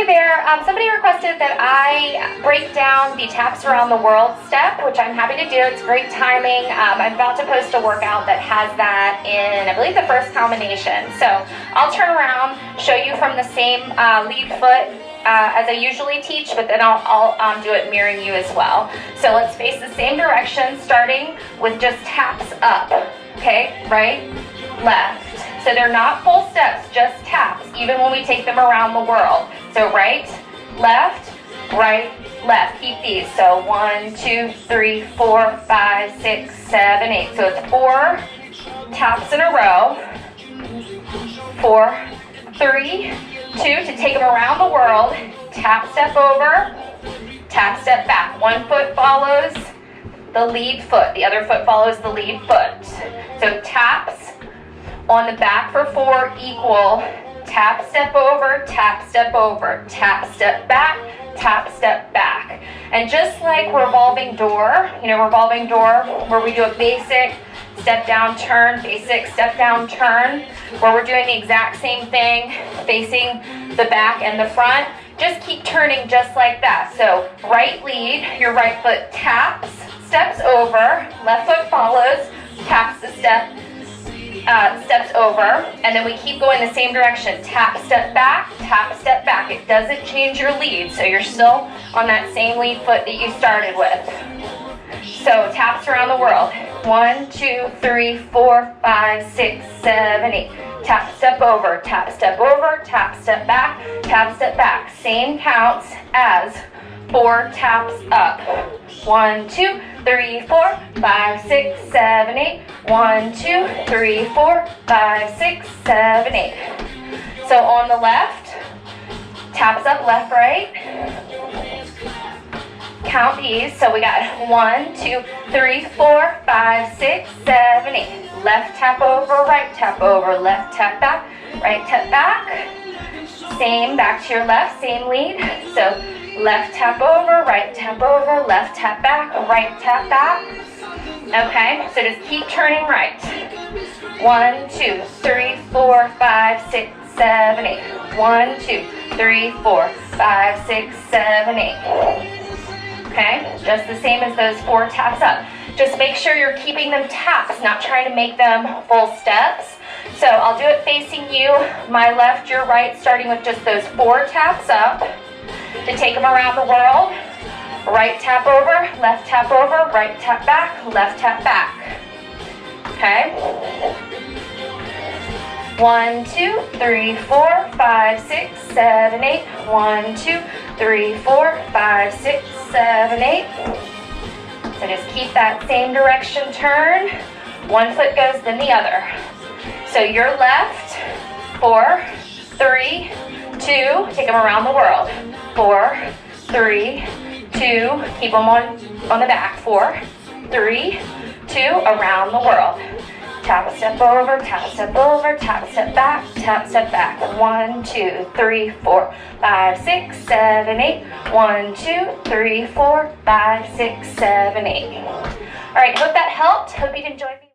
there. Somebody requested that I break down the taps around the world step, which I'm happy to do. It's great timing. I'm about to post a workout that has that in, I believe, the first combination. So I'll turn around, show you from the same lead foot as I usually teach, but then I'll do it mirroring you as well. So let's face the same direction, starting with just taps up. Okay, right, left. So they're not full steps, just taps, even when we take them around the world. So right, left, keep these. So 1, 2, 3, 4, 5, 6, 7, 8. So it's 4 taps in a row. 4, 3, 2 to take them around the world. Tap, step over, tap, step back. One foot follows the lead foot. The other foot follows the lead foot. So taps on the back for 4 equal. Tap, step over, tap, step over, tap, step back, tap, step back. And just like revolving door, revolving door, where we do a basic step down, turn, basic step down, turn, where we're doing the exact same thing, facing the back and the front, just keep turning just like that. So right lead, your right foot taps, steps over, left foot follows, taps the step, steps over, and then we keep going the same direction. Tap, step back, tap, step back. It doesn't change your lead, so you're still on that same lead foot that you started with. So taps around the world. 1, 2, 3, 4, 5, 6, 7, 8. Tap, step over, tap, step over, tap, step back, tap, step back. Same counts as 4 taps up. 1, 2, 3, 4, 5, 6, 7, 8. 1, 2, 3, 4, 5, 6, 7, 8. So on the left, taps up, left, right. Count these. So we got 1, 2, 3, 4, 5, 6, 7, 8. Left tap over, left tap back, right tap back. Same, back to your left, same lead. So left tap over, left tap back, right tap back. Okay, so just keep turning right. 1, 2, 3, 4, 5, 6, 7, 8. 1, 2, 3, 4, 5, 6, 7, 8. Okay, just the same as those 4 taps up. Just make sure you're keeping them taps, not trying to make them full steps. So I'll do it facing you, my left, your right, starting with just those 4 taps up to take them around the world. Right tap over, right tap back, left tap back. Okay? 1, 2, 3, 4, 5, 6, 7, 8. 1, 2, 3, 4, 5, 6, 7, 8. So just keep that same direction turn. One foot goes, then the other. So your left, 4, 3, 2, take them around the world. 4, 3, 2, keep them on the back. 4, 3, 2, around the world. Tap, step over, tap, step over, tap, step back, tap, step back. 1, 2, 3, 4, 5, 6, 7, 8. 1, 2, 3, 4, 5, 6, 7, 8. All right, hope that helped. Hope you enjoyed.